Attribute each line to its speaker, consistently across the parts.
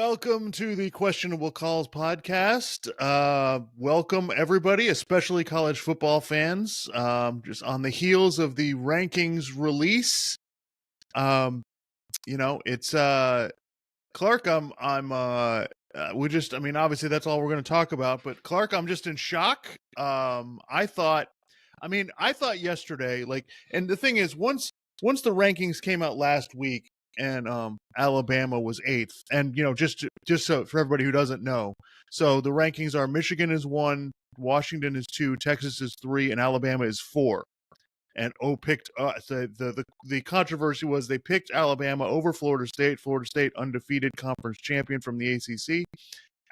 Speaker 1: Welcome to the Questionable Calls podcast. Welcome, everybody, especially college football fans. Just on the heels of the rankings release, um, it's Clark. Obviously that's all we're going to talk about. But Clark, I'm just in shock. I thought yesterday, and the thing is, once the rankings came out last week, and Alabama was 8th, and just so for everybody who doesn't know, so the rankings are: Michigan is 1, Washington is 2, Texas is 3, and Alabama is 4. And picked the controversy was they picked Alabama over Florida State. Florida State, undefeated conference champion from the ACC.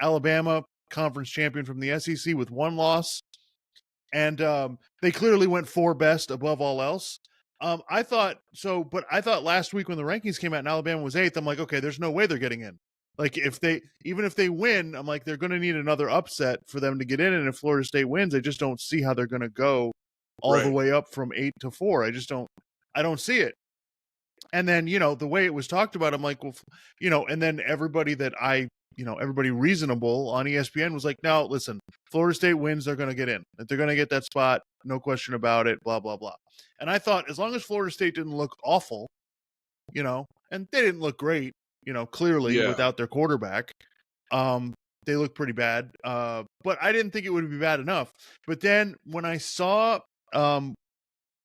Speaker 1: Alabama, conference champion from the SEC with 1 loss. And they clearly went 4 best above all else. I thought last week when the rankings came out and Alabama was 8th, I'm like, okay, there's no way they're getting in. Like, even if they win, I'm like, they're going to need another upset for them to get in. And if Florida State wins, I just don't see how they're going to go all the way up from 8 to 4. I don't see it. And then, the way it was talked about, I'm like, well, and then everybody everybody reasonable on ESPN was like, no, listen, Florida State wins, they're going to get in. They're going to get that spot, no question about it, blah, blah, blah. And I thought, as long as Florida State didn't look awful, and they didn't look great, clearly without their quarterback, they look pretty bad. But I didn't think it would be bad enough. But then when I saw, and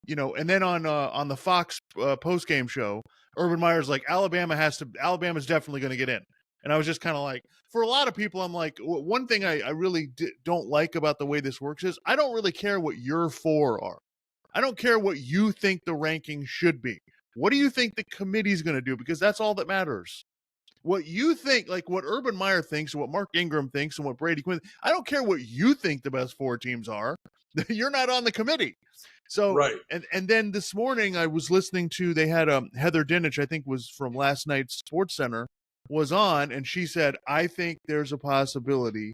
Speaker 1: then on the Fox post game show, Urban Meyer's like, Alabama's definitely going to get in. And I was just kind of like, for a lot of people, I'm like, one thing I really don't like about the way this works is I don't really care what your 4 are. I don't care what you think the ranking should be. What do you think the committee's going to do? Because that's all that matters. What you think, like what Urban Meyer thinks, and what Mark Ingram thinks, and what Brady Quinn, I don't care what you think the best 4 teams are. You're not on the committee. So,
Speaker 2: right.
Speaker 1: And then this morning I was listening to, they had Heather Dinich, I think was from last night's Sports Center, was on, and she said, I think there's a possibility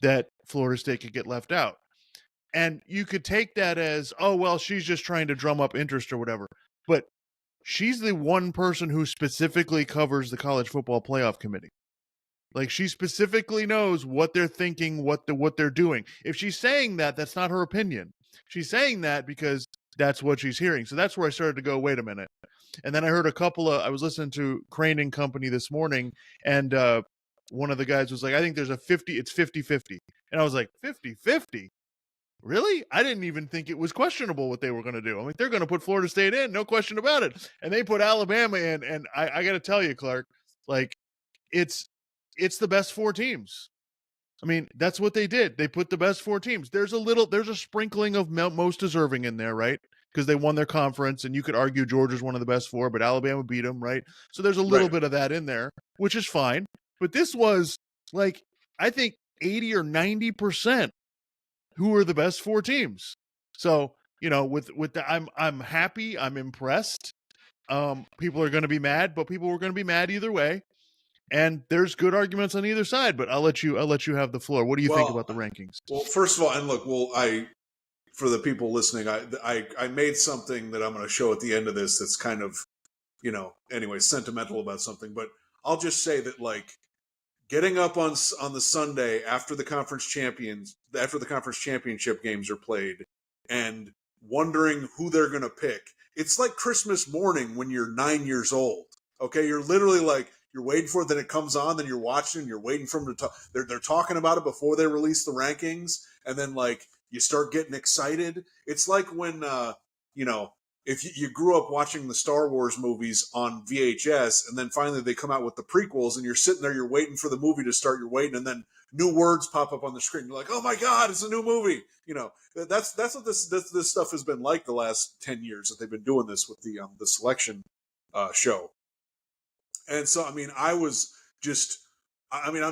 Speaker 1: that Florida State could get left out. And you could take that as, oh, well, she's just trying to drum up interest or whatever. But she's the one person who specifically covers the college football playoff committee. Like, she specifically knows what they're thinking, what they're doing. If she's saying that, that's not her opinion. She's saying that because that's what she's hearing. So that's where I started to go, wait a minute. And then I heard I was listening to Crane and Company this morning, and one of the guys was like, I think there's it's 50-50. And I was like, 50-50? Really? I didn't even think it was questionable what they were going to do. I mean, they're going to put Florida State in, no question about it. And they put Alabama in, and I got to tell you, Clark, like, it's the best 4 teams. I mean, that's what they did. They put the best 4 teams. There's a sprinkling of most deserving in there, right? Because they won their conference, and you could argue Georgia's one of the best 4, but Alabama beat them, right? So there's a little bit of that in there, which is fine. But this was, like, I think 80 or 90% who are the best 4 teams. So, with the, I'm happy, I'm impressed. People are going to be mad, but people were going to be mad either way. And there's good arguments on either side, but I'll let you have the floor. What do you think about the rankings?
Speaker 2: Well, first of all, and look, for the people listening, I made something that I'm going to show at the end of this that's kind of, anyway, sentimental about something. But I'll just say that, like, getting up on the Sunday after the conference championship games are played, and wondering who they're going to pick, it's like Christmas morning when you're 9 years old. Okay, you're literally like, you're waiting for it, then it comes on, then you're watching, and you're waiting for them to talk. They're talking about it before they release the rankings, and then, like, you start getting excited. It's like when, if you grew up watching the Star Wars movies on VHS, and then finally they come out with the prequels, and you're sitting there, you're waiting for the movie to start, you're waiting, and then new words pop up on the screen. You're like, oh my God, it's a new movie. That's what this stuff has been like the last 10 years that they've been doing this with the selection show. And so, I mean, I'm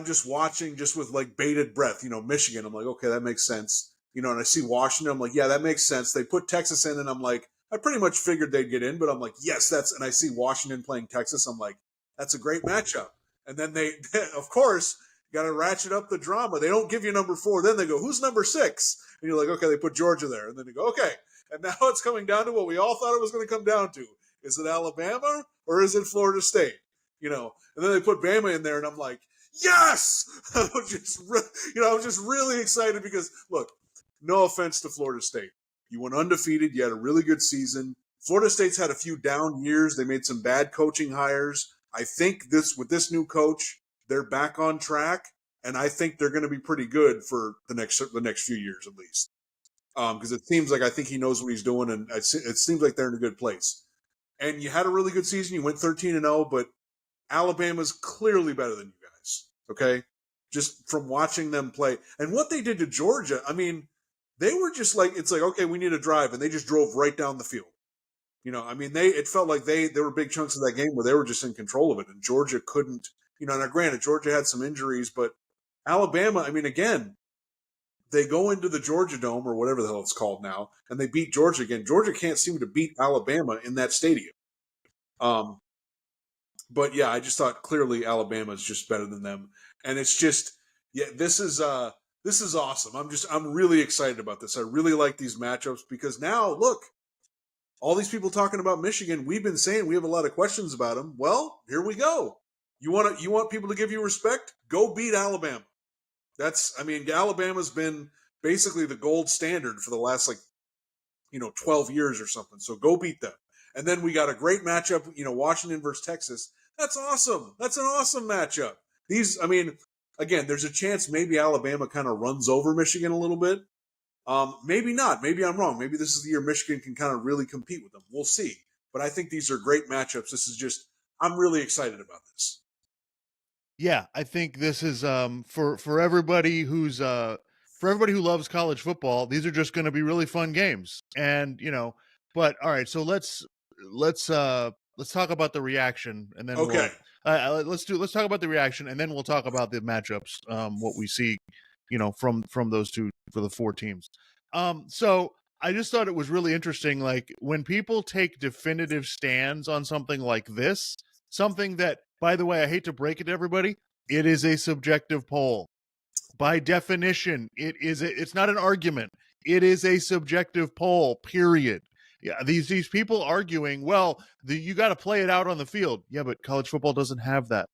Speaker 2: just watching just with, like, bated breath, Michigan. I'm like, okay, that makes sense. And I see Washington. I'm like, yeah, that makes sense. They put Texas in, and I'm like, I pretty much figured they'd get in, but I'm like, yes, and I see Washington playing Texas. I'm like, that's a great matchup. And then they, of course, got to ratchet up the drama. They don't give you number 4. Then they go, who's number 6? And you're like, okay, they put Georgia there. And then they go, okay. And now it's coming down to what we all thought it was going to come down to. Is it Alabama or is it Florida State? And then they put Bama in there, and I'm like, yes. I was just I was just really excited because look, no offense to Florida State, you went undefeated, you had a really good season. Florida State's had a few down years. They made some bad coaching hires. I think with this new coach, they're back on track, and I think they're going to be pretty good for the next few years at least. Because it seems like I think he knows what he's doing, and it seems like they're in a good place. And you had a really good season. You went 13-0, but Alabama's clearly better than you guys. Okay, just from watching them play and what they did to Georgia. I mean, they were just like, it's like, okay, we need a drive, and they just drove right down the field. I mean, it felt like there were big chunks of that game where they were just in control of it, and Georgia couldn't. Now granted, Georgia had some injuries, but Alabama, I mean, again, they go into the Georgia Dome or whatever the hell it's called now, and they beat Georgia again. Georgia can't seem to beat Alabama in that stadium. But yeah, I just thought clearly Alabama is just better than them, and it's just this is awesome. I'm really excited about this. I really like these matchups because now look, all these people talking about Michigan, we've been saying we have a lot of questions about them. Well, here we go. You want people to give you respect? Go beat Alabama. Alabama's been basically the gold standard for the last 12 years or something. So go beat them. And then we got a great matchup, Washington versus Texas. That's awesome. That's an awesome matchup. Again, there's a chance maybe Alabama kind of runs over Michigan a little bit. Maybe not. Maybe I'm wrong. Maybe this is the year Michigan can kind of really compete with them. We'll see. But I think these are great matchups. I'm really excited about this.
Speaker 1: Yeah, I think this is for everybody who loves college football, these are just going to be really fun games. And, but all right, so let's talk about the reaction, and then
Speaker 2: okay.
Speaker 1: Let's talk about the reaction, and then we'll talk about the matchups, what we see, from those two for the four teams. So I just thought it was really interesting, like when people take definitive stands on something like this, something that, by the way, I hate to break it to everybody, it is a subjective poll. By definition, it's not an argument. It is a subjective poll, period. Yeah, these people arguing, well, you got to play it out on the field. Yeah, but college football doesn't have that.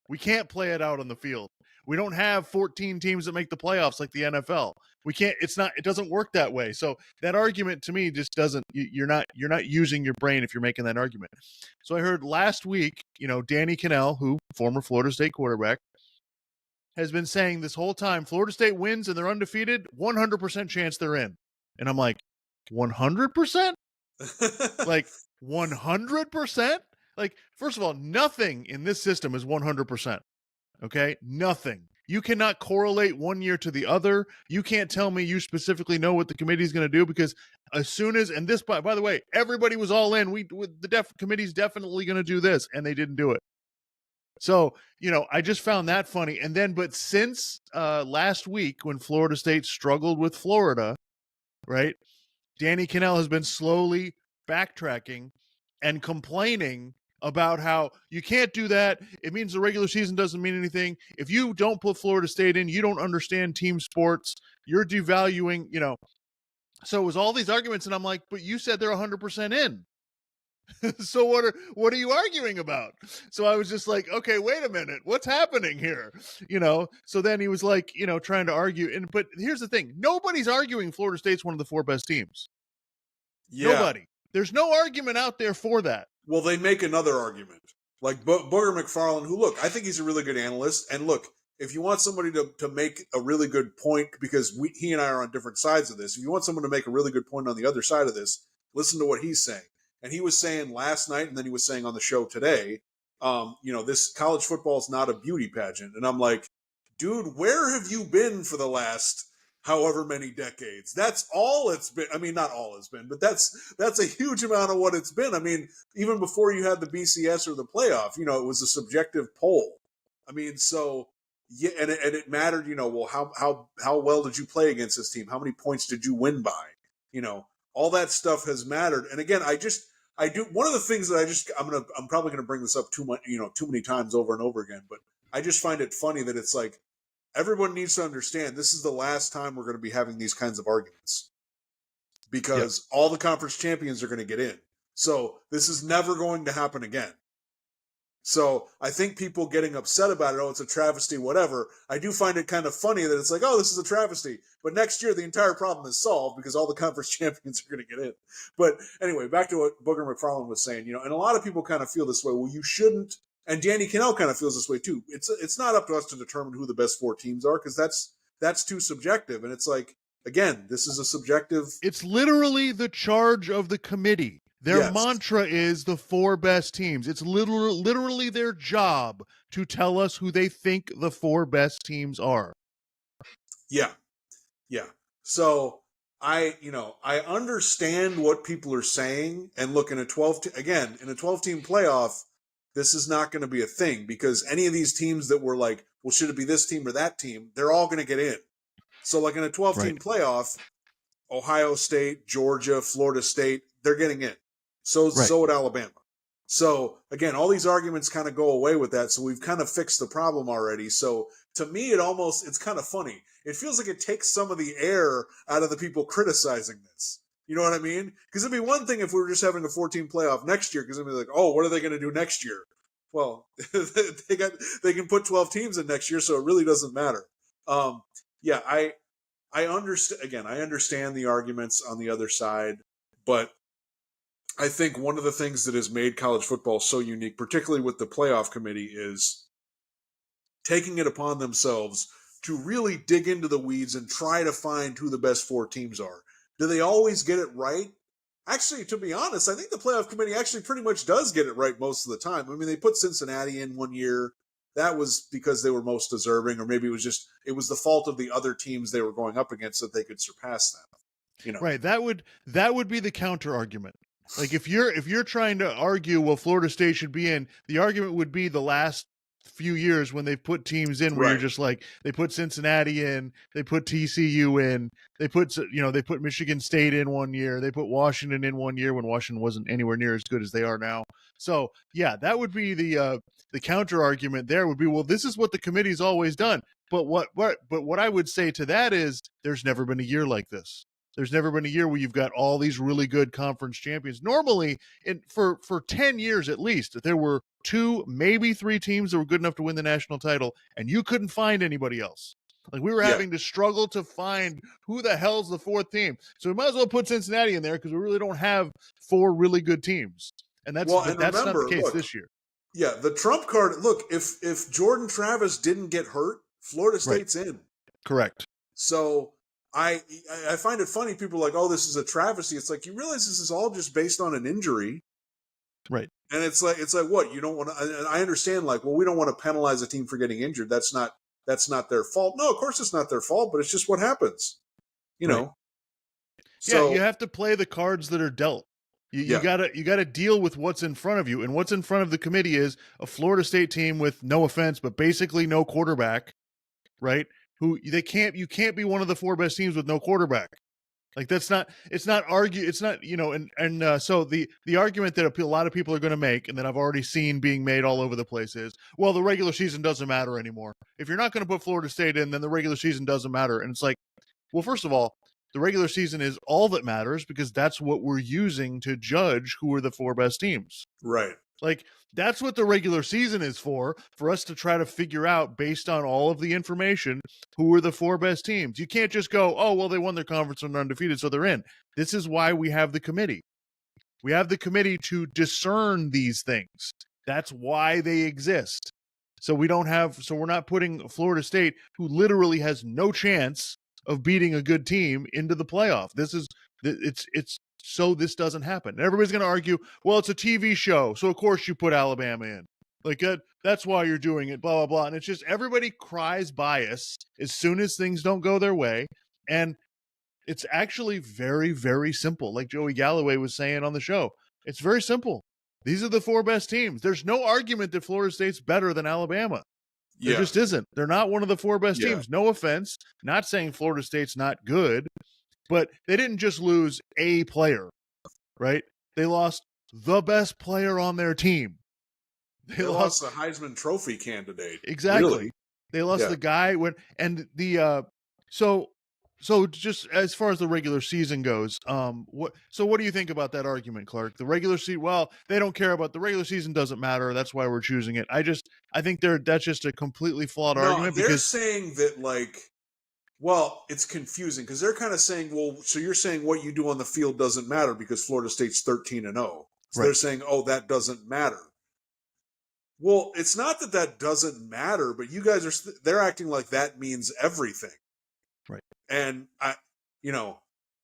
Speaker 1: We can't play it out on the field. We don't have 14 teams that make the playoffs like the NFL. We can't. It doesn't work that way. So that argument to me just doesn't. You're not using your brain if you're making that argument. So I heard last week, Danny Kanell, who former Florida State quarterback, has been saying this whole time, Florida State wins and they're undefeated, 100% chance they're in. And I'm like, 100%? Like 100%? Like, first of all, nothing in this system is 100%. Okay? Nothing. You cannot correlate one year to the other. You can't tell me you specifically know what the committee is going to do, because as soon as, and this, by the way, everybody was all in. The committee's definitely going to do this, and they didn't do it. So, I just found that funny. And then, but since last week when Florida State struggled with Florida, right, Danny Kanell has been slowly backtracking and complaining about how you can't do that. It means the regular season doesn't mean anything. If you don't put Florida State in, you don't understand team sports. You're devaluing, So it was all these arguments, and I'm like, but you said they're 100% in. So what are you arguing about? So I was just like, okay, wait a minute, what's happening here? So then he was like, trying to argue. But here's the thing: nobody's arguing Florida State's one of the four best teams. Yeah. Nobody. There's no argument out there for that.
Speaker 2: Well, they make another argument, like Booger McFarland, who, look, I think he's a really good analyst. And look, if you want somebody to make a really good point, because he and I are on different sides of this, if you want someone to make a really good point on the other side of this, listen to what he's saying. And he was saying last night, and then he was saying on the show today, this college football is not a beauty pageant. And I'm like, dude, where have you been for the last however many decades? That's all it's been. I mean, not all it's been, but that's a huge amount of what it's been. I mean, even before you had the BCS or the playoff, it was a subjective poll. I mean, so yeah, and it mattered, well, how well did you play against this team? How many points did you win by? All that stuff has mattered. And again, I do one of the things that I'm probably gonna bring this up too much, too many times over and over again, but I just find it funny that it's like, everyone needs to understand this is the last time we're going to be having these kinds of arguments, because all the conference champions are going to get in. So this is never going to happen again. So I think people getting upset about it, oh, it's a travesty, whatever. I do find it kind of funny that it's like, oh, this is a travesty. But next year, the entire problem is solved because all the conference champions are going to get in. But anyway, back to what Booger McFarland was saying, and a lot of people kind of feel this way. Well, you shouldn't. And Danny Kanell kind of feels this way too. It's not up to us to determine who the best 4 teams are because that's too subjective. And it's like, again, this is a subjective.
Speaker 1: It's literally the charge of the committee. Their
Speaker 2: Yes.
Speaker 1: mantra is the 4 best teams. It's literally their job to tell us who they think the 4 best teams are.
Speaker 2: Yeah. So I understand what people are saying, and look, in a 12 team playoff, this is not going to be a thing because any of these teams that were like, well, should it be this team or that team? They're all going to get in. So like in a 12 team playoff, Ohio State, Georgia, Florida State, they're getting in. So would Alabama. So again, all these arguments kind of go away with that. So we've kind of fixed the problem already. So to me, it's kind of funny. It feels like it takes some of the air out of the people criticizing this. You know what I mean? Because it'd be one thing if we were just having a 14 playoff next year, because it'd be like, oh, what are they going to do next year? Well, they can put 12 teams in next year, so it really doesn't matter. I understand. Again, I understand the arguments on the other side, but I think one of the things that has made college football so unique, particularly with the playoff committee, is taking it upon themselves to really dig into the weeds and try to find who the best 4 teams are. Do they always get it right? Actually, to be honest, I think the playoff committee actually pretty much does get it right most of the time. I mean, they put Cincinnati in one year. That was because they were most deserving, or maybe it was the fault of the other teams they were going up against that they could surpass them.
Speaker 1: Right. That would be the counter argument. Like if you're trying to argue, well, Florida State should be in, the argument would be the last few years when they've put teams in where you're just like, they put Cincinnati in, they put TCU in, they put Michigan State in one year, they put Washington in one year when Washington wasn't anywhere near as good as they are now. So yeah, that would be the counter argument. There would be, well, this is what the committee's always done. But what I would say to that is, there's never been a year like this. There's never been a year where you've got all these really good conference champions. Normally, for 10 years at least, there were 2, maybe 3 teams that were good enough to win the national title, and you couldn't find anybody else. Like we were having to struggle to find who the hell's the 4th team. So we might as well put Cincinnati in there because we really don't have 4 really good teams. And that's not the case this year.
Speaker 2: Yeah, the trump card, look, if Jordan Travis didn't get hurt, Florida State's in.
Speaker 1: Correct.
Speaker 2: So I find it funny. People are like, oh, this is a travesty. It's like, you realize this is all just based on an injury.
Speaker 1: Right.
Speaker 2: And it's like what? You don't want to, I understand, like, well, we don't want to penalize a team for getting injured. That's not their fault. No, of course it's not their fault, but it's just what happens. You know?
Speaker 1: So, yeah, you have to play the cards that are dealt. You gotta deal with what's in front of you. And what's in front of the committee is a Florida State team with, no offense, but basically no quarterback, right? You can't be one of the 4 best teams with no quarterback. Like so the argument that a lot of people are going to make, and that I've already seen being made all over the place, is, well, the regular season doesn't matter anymore. If you're not going to put Florida State in, then the regular season doesn't matter. And it's like, well, first of all, the regular season is all that matters because that's what we're using to judge who are the 4 best teams.
Speaker 2: Right.
Speaker 1: Like, that's what the regular season is for us to try to figure out, based on all of the information, who are the 4 best teams. You can't just go, oh, well, they won their conference and are undefeated, so they're in. This is why we have the committee. We have the committee to discern these things. That's why they exist. So we're not putting Florida State, who literally has no chance of beating a good team, into the playoff. It's so this doesn't happen. And everybody's going to argue, well, it's a TV show, so of course you put Alabama in. Like, that's why you're doing it, blah, blah, blah. And it's just, everybody cries bias as soon as things don't go their way. And it's actually very, very simple. Like Joey Galloway was saying on the show, it's very simple. These are the 4 best teams. There's no argument that Florida State's better than Alabama. There just isn't. They're not one of the 4 best teams. No offense. Not saying Florida State's not good. But they didn't just lose a player, right? They lost the best player on their team.
Speaker 2: They lost the Heisman Trophy candidate.
Speaker 1: Exactly.
Speaker 2: Really?
Speaker 1: They lost the guy so So just as far as the regular season goes, what do you think about that argument, Clark? The regular season, well, they don't care about the regular season, doesn't matter. That's why we're choosing it. I think that's just a completely flawed
Speaker 2: No,
Speaker 1: argument
Speaker 2: they're
Speaker 1: because
Speaker 2: saying that like, well, it's confusing because they're kind of saying, well, so you're saying what you do on the field doesn't matter because Florida State's 13-0. So
Speaker 1: right,
Speaker 2: they're saying, oh, that doesn't matter. Well, it's not that that doesn't matter, but you guys they're acting like that means everything.
Speaker 1: right,
Speaker 2: And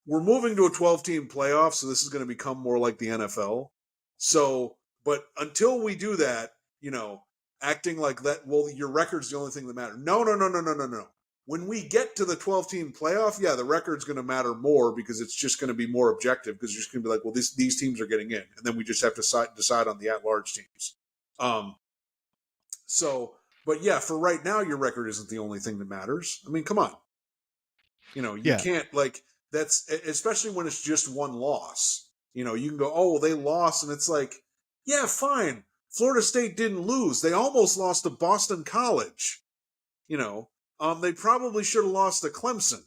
Speaker 2: we're moving to a 12-team playoff, so this is going to become more like the NFL. So, but until we do that, acting like that, well, your record's the only thing that matters. No, no, no, no, no, no, no. When we get to the 12-team playoff, yeah, the record's going to matter more because it's just going to be more objective because you're just going to be like, well, these teams are getting in, and then we just have to decide on the at-large teams. But yeah, for right now, your record isn't the only thing that matters. I mean, come on. You can't that's especially when it's just one loss. You can go, oh, well, they lost, and it's like, yeah, fine. Florida State didn't lose. They almost lost to Boston College. They probably should have lost to Clemson.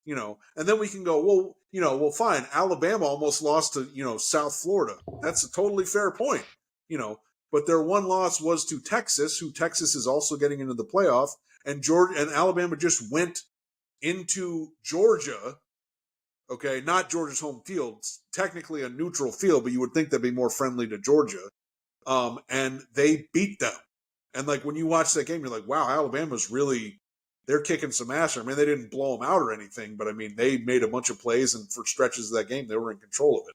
Speaker 2: And then we can go, well, fine. Alabama almost lost to South Florida. That's a totally fair point. But their one loss was to Texas, who Texas is also getting into the playoff, and Georgia and Alabama just went into Georgia, okay, not Georgia's home field, it's technically a neutral field, but you would think they'd be more friendly to Georgia, and they beat them. And like when you watch that game, you're like, wow, Alabama's really, they're kicking some ass. I mean, they didn't blow them out or anything, but I mean, they made a bunch of plays, and for stretches of that game, they were in control of it.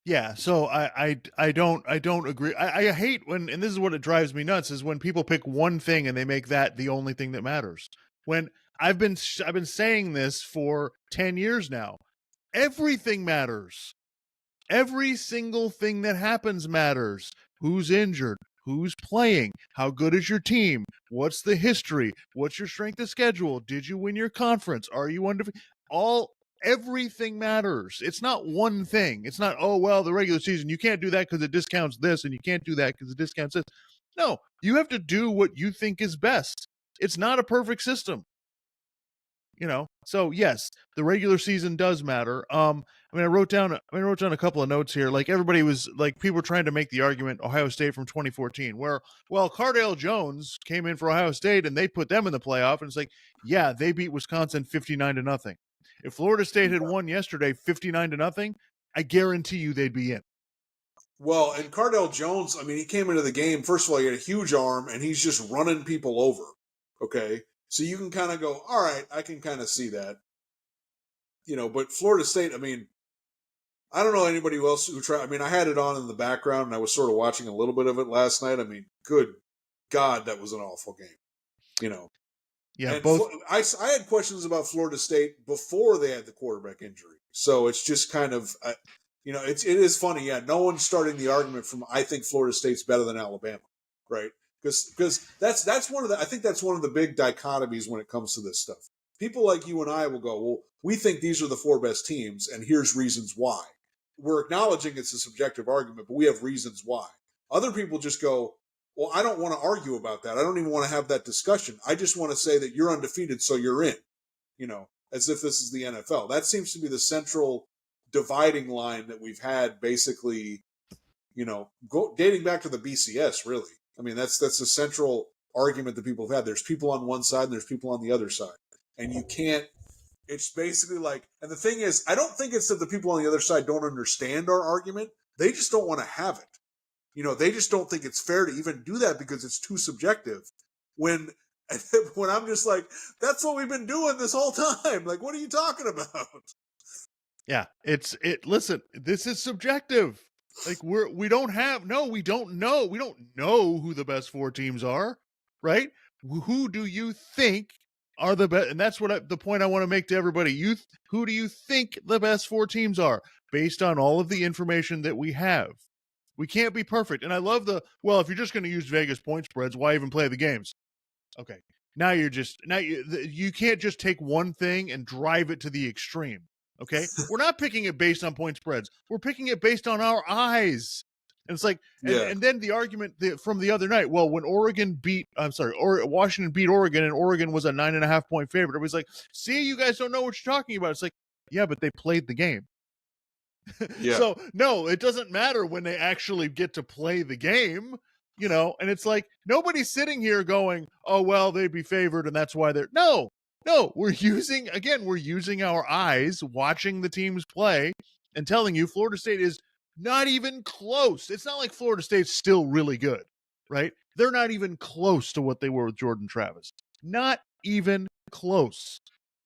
Speaker 1: yeah. So I don't agree. I hate when, and this is what it drives me nuts, is when people pick one thing and they make that the only thing that matters. When I've been saying this for 10 years now. Everything matters. Every single thing that happens matters. Who's injured? Who's playing? How good is your team? What's the history? What's your strength of schedule? Did you win your conference? Are you undefeated? Everything matters. It's not one thing. It's not, oh, well, the regular season, you can't do that because it discounts this, and you can't do that because it discounts this. No, you have to do what you think is best. It's not a perfect system. So yes, the regular season does matter. I wrote down a couple of notes here. Like everybody was like, people were trying to make the argument Ohio State from 2014, where, well, Cardale Jones came in for Ohio State and they put them in the playoff, and it's like, yeah, they beat Wisconsin 59-0. If Florida State had won yesterday 59-0, I guarantee you they'd be in.
Speaker 2: Well, and Cardale Jones, I mean, he came into the game. First of all, he had a huge arm, and he's just running people over. Okay. So you can kind of go, all right, I can kind of see that. But Florida State, I mean, I don't know anybody else who tried. I mean, I had it on in the background, and I was sort of watching a little bit of it last night. I mean, good God, that was an awful game.
Speaker 1: Yeah,
Speaker 2: and
Speaker 1: both.
Speaker 2: I had questions about Florida State before they had the quarterback injury. So it's just kind of, it is funny. Yeah, no one's starting the argument from, I think Florida State's better than Alabama, right? Because that's one of the, I think that's one of the big dichotomies when it comes to this stuff. People like you and I will go, well, we think these are the four best teams, and here's reasons why. We're acknowledging it's a subjective argument, but we have reasons why. Other people just go, well, I don't want to argue about that. I don't even want to have that discussion. I just want to say that you're undefeated, so you're in, as if this is the NFL. That seems to be the central dividing line that we've had basically, dating back to the BCS, really. I mean, that's the central argument that people have had. There's people on one side and there's people on the other side. And you can't, it's basically like, and the thing is, I don't think it's that the people on the other side don't understand our argument. They just don't want to have it. They just don't think it's fair to even do that because it's too subjective. When I'm just like, that's what we've been doing this whole time. Like, what are you talking about?
Speaker 1: Yeah, listen, this is subjective. Like we don't know. We don't know who the best four teams are, right? Who do you think are the best? And that's what the point I want to make to everybody. Who do you think the best four teams are based on all of the information that we have? We can't be perfect. And I love if you're just going to use Vegas point spreads, why even play the games? Okay. Now you can't just take one thing and drive it to the extreme. Okay. We're not picking it based on point spreads. We're picking it based on our eyes. And it's like,
Speaker 2: Yeah.
Speaker 1: and then the argument from the other night, well, when Washington beat Oregon and Oregon was a 9.5-point favorite, everybody's like, see, you guys don't know what you're talking about. It's like, yeah, but they played the game.
Speaker 2: Yeah.
Speaker 1: So no, it doesn't matter when they actually get to play the game, and it's like nobody's sitting here going, oh, well, they'd be favored and that's why they're no, we're using our eyes watching the teams play and telling you Florida State is not even close. It's not like Florida State's still really good, right? They're not even close to what they were with Jordan Travis. Not even close.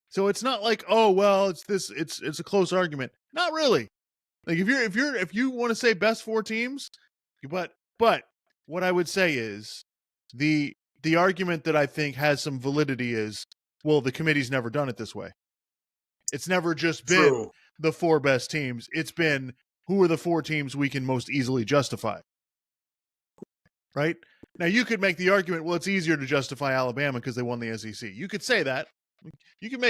Speaker 1: So it's not like, oh, well, it's a close argument. Not really. Like if you want to say best 4 teams, but what I would say is the argument that I think has some validity is, well, the committee's never done it this way. It's never just been
Speaker 2: True.
Speaker 1: the 4 best teams. It's been who are the 4 teams we can most easily justify. Right? Now you could make the argument, well, it's easier to justify Alabama because they won the SEC. You could say that. You could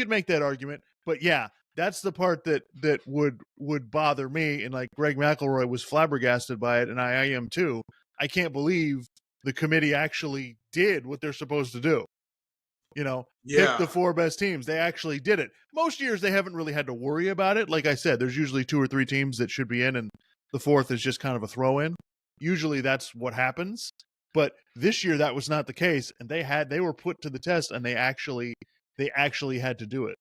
Speaker 1: make that argument, but yeah, that's the part that would bother me. And like Greg McElroy was flabbergasted by it, and I am too. I can't believe the committee actually did what they're supposed to do. Pick the 4 best teams. They actually did it. Most years they haven't really had to worry about it. Like I said, there's usually 2 or 3 teams that should be in, and the 4th is just kind of a throw-in. Usually that's what happens. But this year that was not the case, and they were put to the test, and they actually had to do it.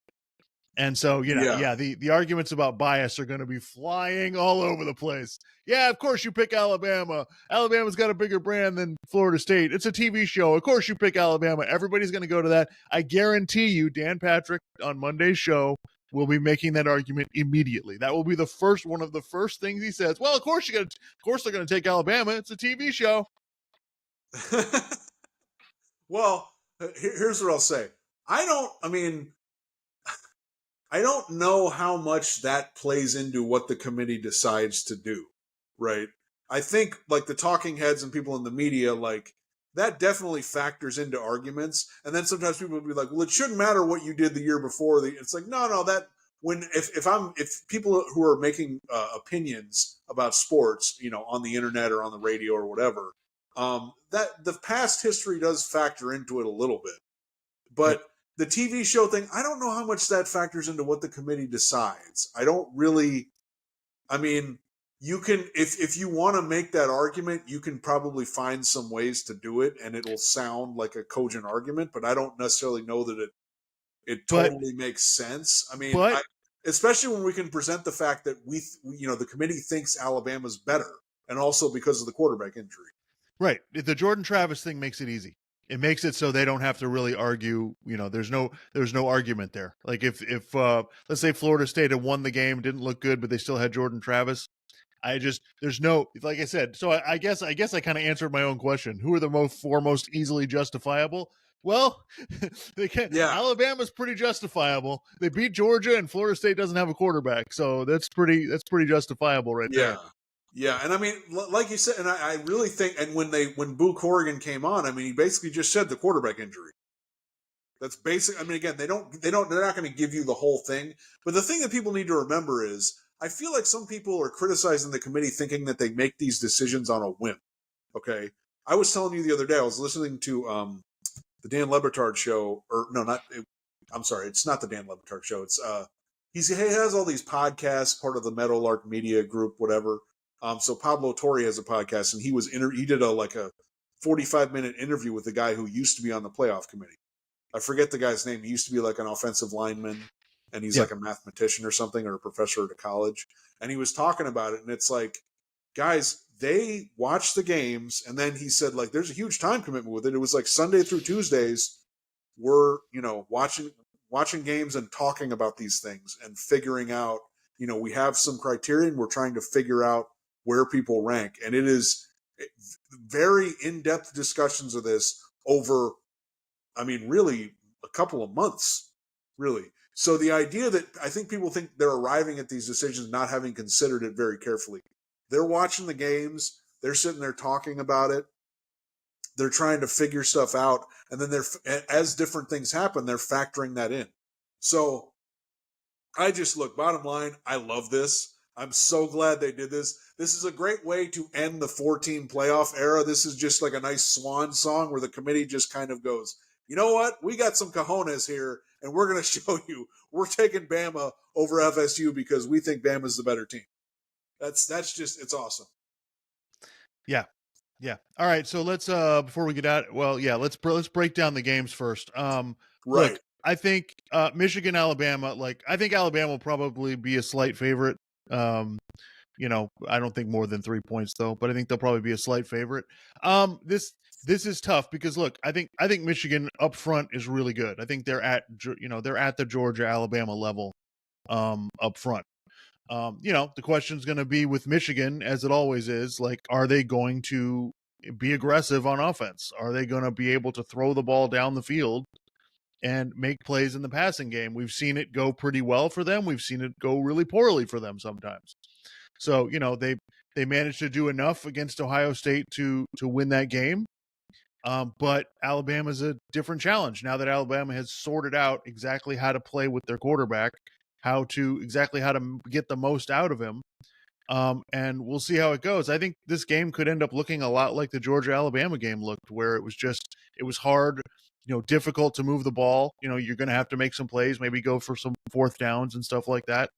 Speaker 1: And so, the arguments about bias are going to be flying all over the place. Yeah, of course you pick Alabama. Alabama's got a bigger brand than Florida State. It's a TV show. Of course you pick Alabama. Everybody's going to go to that. I guarantee you, Dan Patrick on Monday's show will be making that argument immediately. That will be one of the first things he says. Well, of course they're going to take Alabama. It's a TV show.
Speaker 2: Well, here's what I'll say. I don't know how much that plays into what the committee decides to do, right? I think like the talking heads and people in the media, like that definitely factors into arguments. And then sometimes people will be like, well, it shouldn't matter what you did the year before. It's like, no, that when, if people who are making opinions about sports, on the internet or on the radio or whatever, that the past history does factor into it a little bit, but the TV show thing, I don't know how much that factors into what the committee decides. I don't really. I mean, you can if you want to make that argument, you can probably find some ways to do it, and it'll sound like a cogent argument. But I don't necessarily know that it totally makes sense. I mean, especially when we can present the fact that the committee thinks Alabama's better, and also because of the quarterback injury.
Speaker 1: Right. The Jordan Travis thing makes it easy. It makes it so they don't have to really argue. There's no argument there. Like if let's say Florida State had won the game, didn't look good, but they still had Jordan Travis. There's no, like I said. So I guess I kind of answered my own question. Who are the four most easily justifiable? Well, they can't. Yeah. Alabama's pretty justifiable. They beat Georgia, and Florida State doesn't have a quarterback, so that's pretty justifiable right there.
Speaker 2: Yeah, and I mean, like you said, and I really think, and when Boo Corrigan came on, I mean, he basically just said the quarterback injury. That's basic. I mean, again, they're not going to give you the whole thing. But the thing that people need to remember is, I feel like some people are criticizing the committee thinking that they make these decisions on a whim. Okay, I was telling you the other day, I was listening to the Dan Le Batard show, or no, not. I'm sorry, it's not the Dan Le Batard show. It's he has all these podcasts, part of the Meadowlark Media Group, whatever. So Pablo Torre has a podcast, and he did a 45-minute interview with the guy who used to be on the playoff committee. I forget the guy's name. He used to be like an offensive lineman, and he's like a mathematician or something, or a professor at a college. And he was talking about it, and it's like, guys, they watch the games, and then he said, like, there's a huge time commitment with it. It was like Sunday through Tuesdays, we're watching games and talking about these things and figuring out. We have some criteria, and we're trying to figure out where people rank. And it is very in-depth discussions of this over, I mean, really a couple of months, really. So the idea that I think people think they're arriving at these decisions not having considered it very carefully. They're watching the games. They're sitting there talking about it. They're trying to figure stuff out. And then as different things happen, they're factoring that in. So I just bottom line, I love this. I'm so glad they did this. This is a great way to end the 14 playoff era. This is just like a nice swan song where the committee just kind of goes, you know what? We got some cojones here, and we're going to show you we're taking Bama over FSU because we think Bama's the better team. That's just it's awesome.
Speaker 1: Yeah. Yeah. All right. So let's before we get out, well, yeah, let's break down the games first.
Speaker 2: Right.
Speaker 1: Look, I think Michigan, Alabama, like I think Alabama will probably be a slight favorite. You know, I don't think more than 3 points though, but I think they'll probably be a slight favorite. This is tough because look, I think Michigan up front is really good. I think they're at the Georgia Alabama level up front. You know, the question's going to be with Michigan, as it always is, like, are they going to be aggressive on offense? Are they going to be able to throw the ball down the field and make plays in the passing game? We've seen it go pretty well for them. We've seen it go really poorly for them sometimes. So, you know, they managed to do enough against Ohio State to win that game. But Alabama's a different challenge now that Alabama has sorted out exactly how to play with their quarterback, how to get the most out of him. And we'll see how it goes. I think this game could end up looking a lot like the Georgia Alabama game looked, where it was hard, you know, difficult to move the ball. You know, you're going to have to make some plays, maybe go for some fourth downs and stuff like that.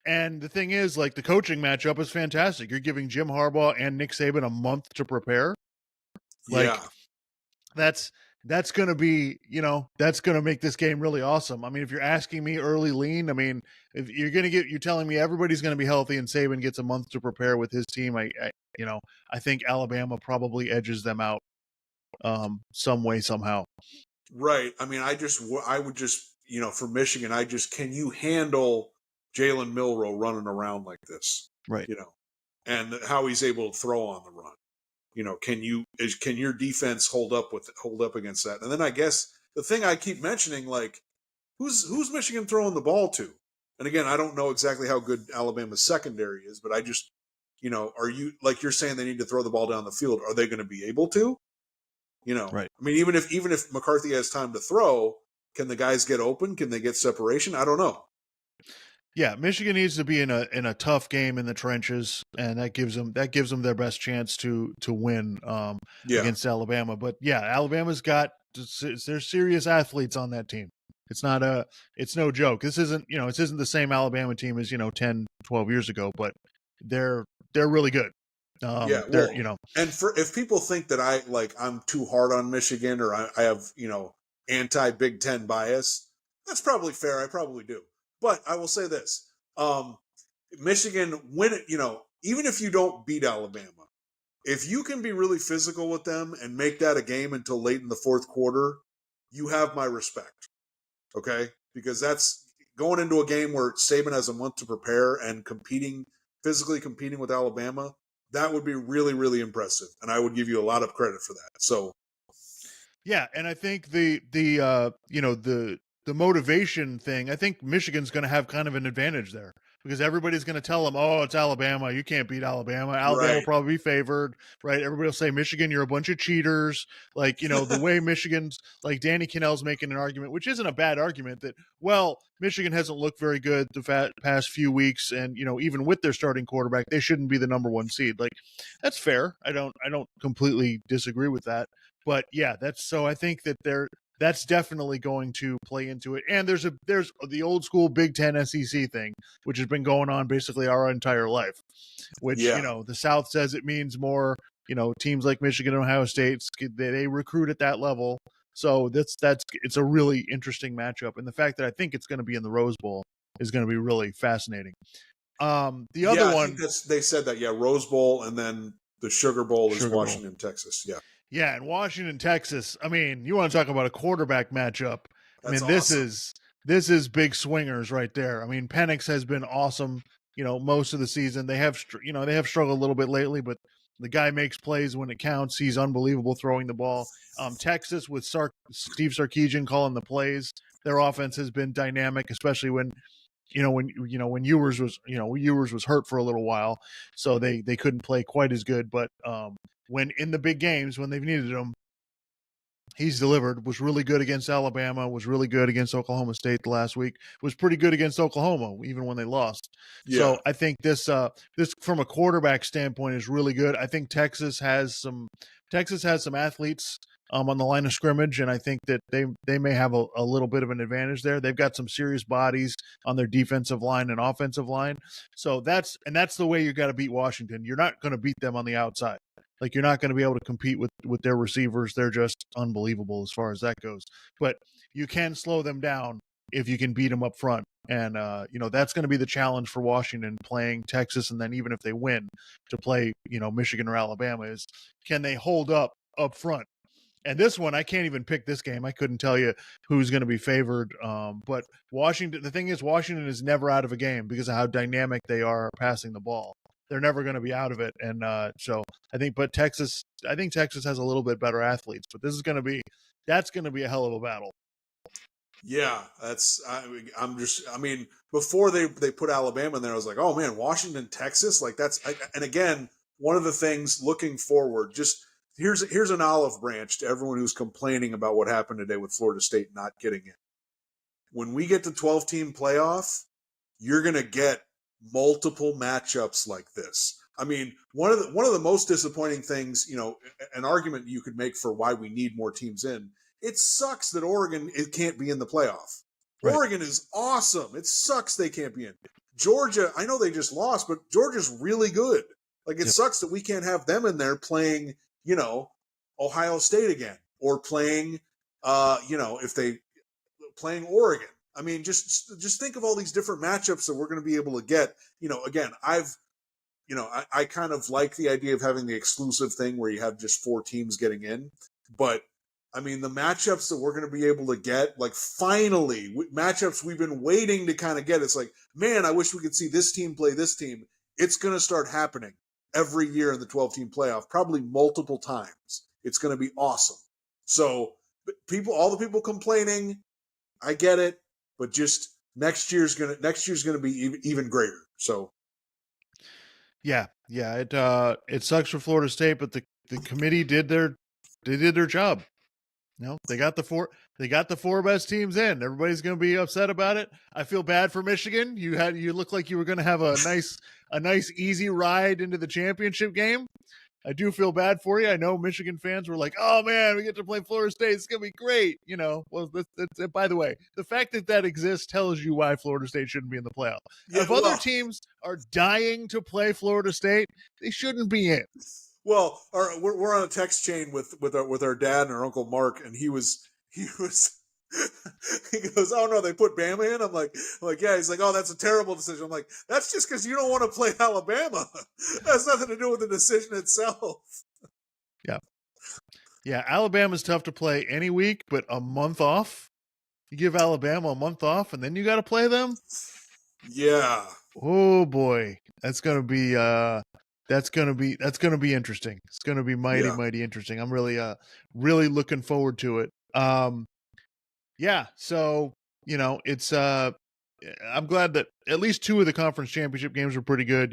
Speaker 1: And the thing is, like, the coaching matchup is fantastic. You're giving Jim Harbaugh and Nick Saban a month to prepare. Like,
Speaker 2: yeah.
Speaker 1: That's going to be, you know, that's going to make this game really awesome. I mean, if you're asking me early lean, I mean, if you're telling me everybody's going to be healthy and Saban gets a month to prepare with his team, I think Alabama probably edges them out some way, somehow.
Speaker 2: Right. I mean, I would just, you know, for Michigan, can you handle Jalen Milroe running around like this?
Speaker 1: Right.
Speaker 2: You know, and how he's able to throw on the run. You know, can your defense hold up against that? And then I guess the thing I keep mentioning, like, who's Michigan throwing the ball to? And again, I don't know exactly how good Alabama's secondary is, but I just, you know, are you, like you're saying, they need to throw the ball down the field? Are they going to be able to? You know,
Speaker 1: right.
Speaker 2: I mean, even if McCarthy has time to throw, can the guys get open? Can they get separation? I don't know.
Speaker 1: Yeah, Michigan needs to be in a tough game in the trenches, and that gives them their best chance to win against Alabama. But yeah, Alabama's got there's serious athletes on that team. It's no joke. This isn't the same Alabama team as 10, 12 years ago, but they're really good.
Speaker 2: And if people think that I'm too hard on Michigan or I have anti Big Ten bias, that's probably fair. I probably do. But I will say this: Michigan, even if you don't beat Alabama, if you can be really physical with them and make that a game until late in the fourth quarter, you have my respect. Okay, because that's going into a game where Saban has a month to prepare and physically competing with Alabama. That would be really, really impressive, and I would give you a lot of credit for that. So,
Speaker 1: yeah, and I think the motivation thing, I think Michigan's going to have kind of an advantage there because everybody's going to tell them, oh, it's Alabama. You can't beat Alabama. Alabama will probably be favored, right? Everybody will say, Michigan, you're a bunch of cheaters. Like, the way Michigan's, like, Danny Kanell's making an argument, which isn't a bad argument, that, well, Michigan hasn't looked very good the past few weeks. And, even with their starting quarterback, they shouldn't be the number one seed. Like, that's fair. I don't completely disagree with that. But yeah, I think that that's definitely going to play into it. And there's the old school Big Ten SEC thing, which has been going on basically our entire life, which, the South says it means more, teams like Michigan and Ohio State, they recruit at that level. So it's a really interesting matchup. And the fact that I think it's going to be in the Rose Bowl is going to be really fascinating. The other one,
Speaker 2: they said that, Rose Bowl, and then the Sugar Bowl is Washington, Texas. Yeah.
Speaker 1: Yeah, in Washington, Texas. I mean, you want to talk about a quarterback matchup.
Speaker 2: That's awesome.
Speaker 1: This is big swingers right there. I mean, Penix has been awesome, most of the season. They have struggled a little bit lately, but the guy makes plays when it counts. He's unbelievable throwing the ball. Texas with Steve Sarkisian calling the plays. Their offense has been dynamic, especially when Ewers was hurt for a little while, so they couldn't play quite as good. But when in the big games, when they've needed them, He's delivered, was really good against Alabama, was really good against Oklahoma State the last week, was pretty good against Oklahoma, even when they lost.
Speaker 2: Yeah.
Speaker 1: So I think this from a quarterback standpoint is really good. I think Texas has some athletes on the line of scrimmage, and I think that they may have a little bit of an advantage there. They've got some serious bodies on their defensive line and offensive line. So that's the way you got to beat Washington. You're not going to beat them on the outside. Like, you're not going to be able to compete with their receivers. They're just unbelievable as far as that goes. But you can slow them down if you can beat them up front. And, that's going to be the challenge for Washington playing Texas. And then even if they win to play, Michigan or Alabama, is can they hold up front? And this one, I can't even pick this game. I couldn't tell you who's going to be favored. But Washington, the thing is, Washington is never out of a game because of how dynamic they are passing the ball. They're never going to be out of it. And so I think Texas has a little bit better athletes, but that's going to be a hell of a battle.
Speaker 2: Yeah, before they put Alabama in there, I was like, oh man, Washington, Texas, like and again, one of the things looking forward, just here's an olive branch to everyone who's complaining about what happened today with Florida State not getting in. When we get to 12-team playoff, you're going to get multiple matchups like this. I mean, one of the most disappointing things, an argument you could make for why we need more teams in. It sucks that Oregon can't be in the playoff. Right. Oregon is awesome. It sucks they can't be in. Georgia, I know they just lost, but Georgia's really good. Like, it sucks that we can't have them in there playing, Ohio State again, or playing, if they playing Oregon. I mean, just think of all these different matchups that we're going to be able to get. Again, I kind of like the idea of having the exclusive thing where you have just 4 teams getting in. But, I mean, the matchups that we're going to be able to get, like, finally, matchups we've been waiting to kind of get. It's like, man, I wish we could see this team play this team. It's going to start happening every year in the 12-team playoff, probably multiple times. It's going to be awesome. So, all the people complaining, I get it. But just next year's gonna be even greater. So,
Speaker 1: yeah, it sucks for Florida State, but the committee did their job. They got the 4 best teams in. Everybody's gonna be upset about it. I feel bad for Michigan. You look like you were gonna have a nice easy ride into the championship game. I do feel bad for you. I know Michigan fans were like, "Oh man, we get to play Florida State. It's gonna be great." Well, that's by the way, the fact that exists tells you why Florida State shouldn't be in the playoff. Yeah, if other teams are dying to play Florida State, they shouldn't be in.
Speaker 2: Well, we're on a text chain with our dad and our Uncle Mark, and he was. He goes, oh no, they put Bama in. I'm like, yeah. He's like, oh, that's a terrible decision. I'm like, that's just because you don't want to play Alabama. That has nothing to do with the decision itself.
Speaker 1: Yeah. Alabama's tough to play any week, but a month off. You give Alabama a month off, and then you got to play them.
Speaker 2: Yeah.
Speaker 1: Oh boy, that's gonna be interesting. It's gonna be mighty interesting. I'm really looking forward to it. Yeah, so it's I'm glad that at least 2 of the conference championship games were pretty good.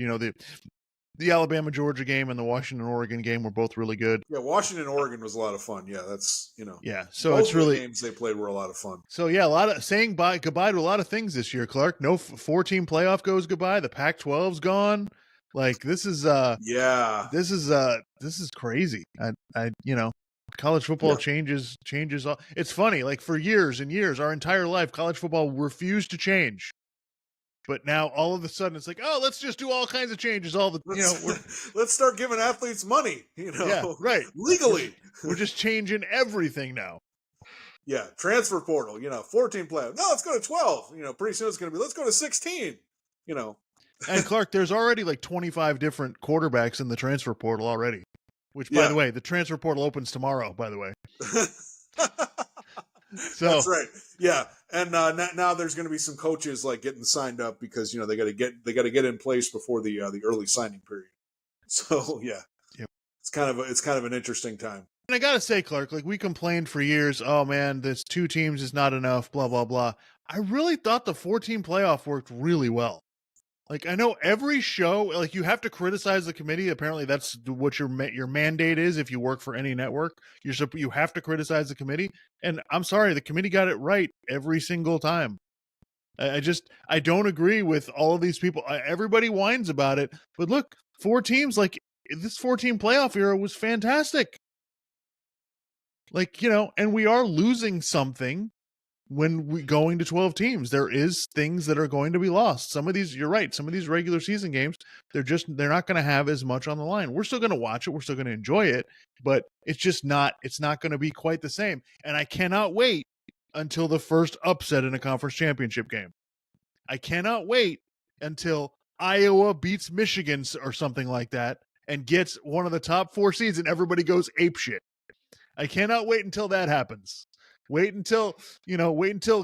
Speaker 1: The Alabama Georgia game and the Washington Oregon game were both really good.
Speaker 2: Yeah, Washington Oregon was a lot of fun. Yeah, that's
Speaker 1: Yeah, so it's really
Speaker 2: the games they played were a lot of fun.
Speaker 1: So yeah, a lot of saying goodbye to a lot of things this year, Clark. No 4-team playoff goes goodbye. The Pac-12's gone. Like, this is this is crazy. I college football changes all. It's funny, like, for years and years, our entire life, college football refused to change. But now all of a sudden it's like, oh, let's just do all kinds of changes.
Speaker 2: Let's start giving athletes money,
Speaker 1: Yeah, right.
Speaker 2: Legally.
Speaker 1: We're just changing everything now.
Speaker 2: Yeah, transfer portal, 14 playoff. No, let's go to 12. Pretty soon it's going to be, let's go to 16.
Speaker 1: And Clark, there's already like 25 different quarterbacks in the transfer portal already. Which, by the way, the transfer portal opens tomorrow, by the way. So
Speaker 2: that's right. Yeah. And now there's going to be some coaches like getting signed up because, they got to get in place before the early signing period. So, yeah.
Speaker 1: Yep.
Speaker 2: It's kind of an interesting time.
Speaker 1: And I got to say, Clark, like, we complained for years, oh man, this 2 teams is not enough, blah, blah, blah. I really thought the 4-team playoff worked really well. Like, I know every show, like, you have to criticize the committee. Apparently, that's what your mandate is. If you work for any network, you have to criticize the committee. And I'm sorry, the committee got it right every single time. I don't agree with all of these people. Everybody whines about it, but look, 4 teams, like, this 4-team playoff era was fantastic. Like, and we are losing something when we going to 12 teams. There is things that are going to be lost. Some of these, you're right, some of these regular season games, they're not going to have as much on the line. We're still going to watch it, we're still going to enjoy it, but it's not going to be quite the same. And I cannot wait until the first upset in a conference championship game. I cannot wait until Iowa beats Michigan or something like that and gets one of the top 4 seeds and everybody goes apeshit. I cannot wait until that happens. Wait until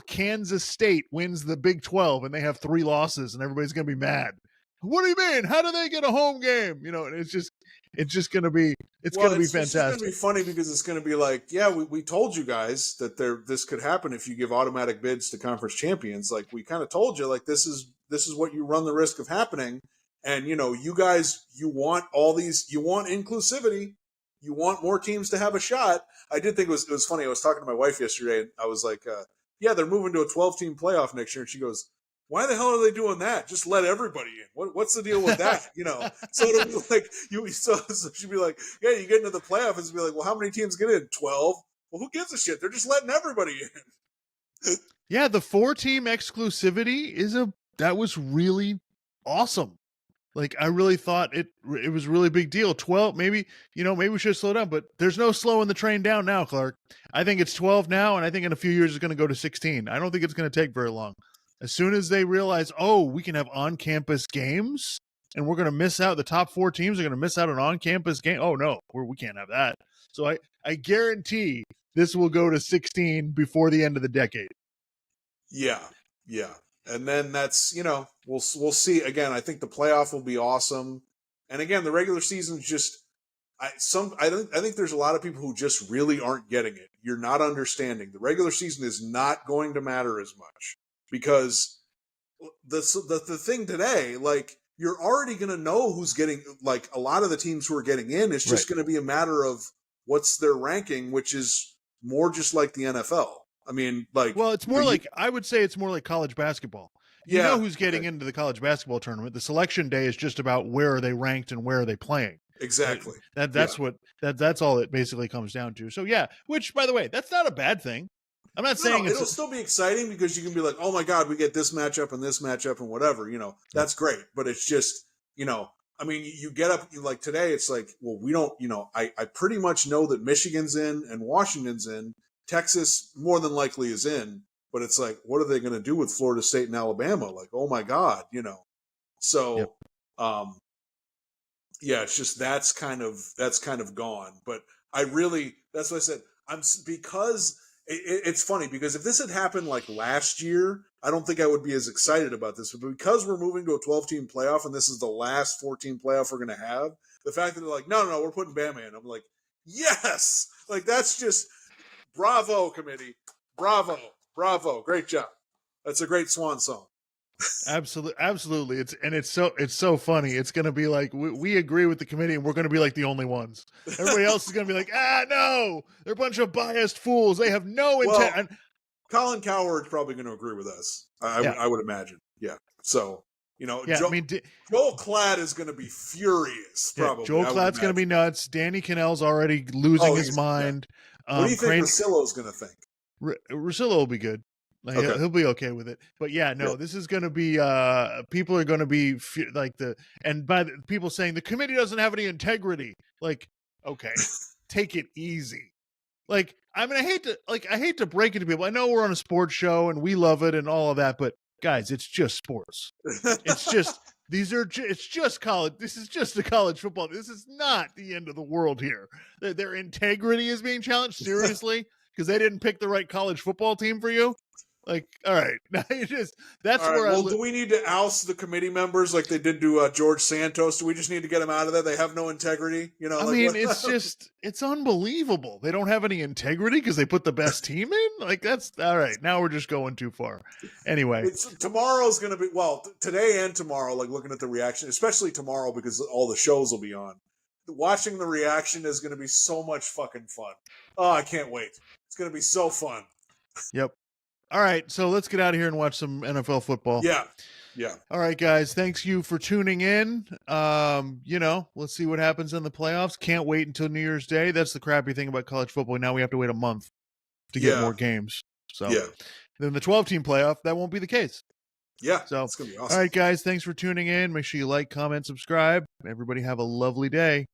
Speaker 1: Kansas State wins the Big 12 and they have 3 losses and everybody's going to be mad. What do you mean? How do they get a home game? And it's just going to be, going to be fantastic. It's going
Speaker 2: to be funny because it's going to be like, yeah, we told you guys that this could happen if you give automatic bids to conference champions. Like, we kind of told you, like, this is what you run the risk of happening. And, you guys, you want inclusivity. You want more teams to have a shot. I did think it was funny. I was talking to my wife yesterday, and I was like, yeah, they're moving to a 12-team playoff next year. And she goes, why the hell are they doing that? Just let everybody in. What's the deal with that? So it'll be like, so she'd be like, yeah, you get into the playoff, and she'd be like, well, how many teams get in? 12? Well, who gives a shit? They're just letting everybody in.
Speaker 1: Yeah, the 4-team exclusivity that was really awesome. Like, I really thought it was a really big deal. 12, maybe we should slow down, but there's no slowing the train down now, Clark. I think it's 12 now, and I think in a few years it's going to go to 16. I don't think it's going to take very long. As soon as they realize, we can have on-campus games, and we're going to miss out, the top 4 teams are going to miss out on on-campus game. Oh, no, we can't have that. So I guarantee this will go to 16 before the end of the decade.
Speaker 2: Yeah. And then that's, we'll see. Again, I think the playoff will be awesome. And again, the regular season's just, I think there's a lot of people who just really aren't getting it. You're not understanding. The regular season is not going to matter as much because the thing today, like, you're already going to know who's getting, like, a lot of the teams who are getting in. It's just going to be a matter of what's their ranking, which is more just like the NFL. I mean, like,
Speaker 1: well, it's more like, I would say it's more like college basketball. You know who's getting into the college basketball tournament. The selection day is just about where are they ranked and where are they playing.
Speaker 2: Exactly.
Speaker 1: That's all it basically comes down to. So yeah, which, by the way, that's not a bad thing. I'm not saying
Speaker 2: it'll still be exciting because you can be like, oh my God, we get this matchup and whatever, that's great. But it's just, I mean, you get up, like today, it's like, well, we don't, I pretty much know that Michigan's in and Washington's in. Texas more than likely is in, but it's like, what are they going to do with Florida State and Alabama? Like, oh my God, So, yeah, it's just that's kind of gone. But that's what I said. Because it's funny because if this had happened like last year, I don't think I would be as excited about this. But because we're moving to a 12-team playoff and this is the last 14 playoff we're going to have, the fact that they're like, no, we're putting Bama in. I'm like, yes, like that's just. Bravo, committee. Bravo. Great job. That's a great swan song.
Speaker 1: Absolutely. It's so funny. It's going to be like, we agree with the committee and we're going to be like the only ones. Everybody else is going to be like, no, they're a bunch of biased fools. They have no intent.
Speaker 2: Colin Cowherd's probably going to agree with us. I would imagine. Yeah. So, Joel Klatt is going to be furious. Probably.
Speaker 1: Joel Klatt's going to be nuts. Danny Cannell's already losing his mind.
Speaker 2: Yeah. What do you think Russillo's going to think?
Speaker 1: Russillo will be good. Like, he'll be okay with it. But this is going to be people are going to be like people saying the committee doesn't have any integrity. Like, okay, take it easy. Like, I mean, I hate to break it to people. I know we're on a sports show and we love it and all of that, but guys, it's just sports. It's just it's just college. This is just the college football. This is not the end of the world here. Their integrity is being challenged seriously because they didn't pick the right college football team for you. Like, all right, now you just that's
Speaker 2: All right.
Speaker 1: where
Speaker 2: Well, do we need to oust the committee members like they did to George Santos? Do we just need to get them out of there? They have no integrity. You know,
Speaker 1: I
Speaker 2: like
Speaker 1: mean,
Speaker 2: what?
Speaker 1: it's unbelievable. They don't have any integrity because they put the best team in. Like that's all right. Now we're just going too far. Anyway,
Speaker 2: Tomorrow's going to be today and tomorrow. Like looking at the reaction, especially tomorrow because all the shows will be on. Watching the reaction is going to be so much fucking fun. Oh, I can't wait. It's going to be so fun.
Speaker 1: Yep. All right, so let's get out of here and watch some NFL football.
Speaker 2: Yeah.
Speaker 1: All right, guys. Thanks you for tuning in. Let's see what happens in the playoffs. Can't wait until New Year's Day. That's the crappy thing about college football. Now we have to wait a month to get more games. So then the 12-team playoff, that won't be the case.
Speaker 2: Yeah.
Speaker 1: So
Speaker 2: it's gonna be awesome.
Speaker 1: All right, guys. Thanks for tuning in. Make sure you like, comment, subscribe. Everybody have a lovely day.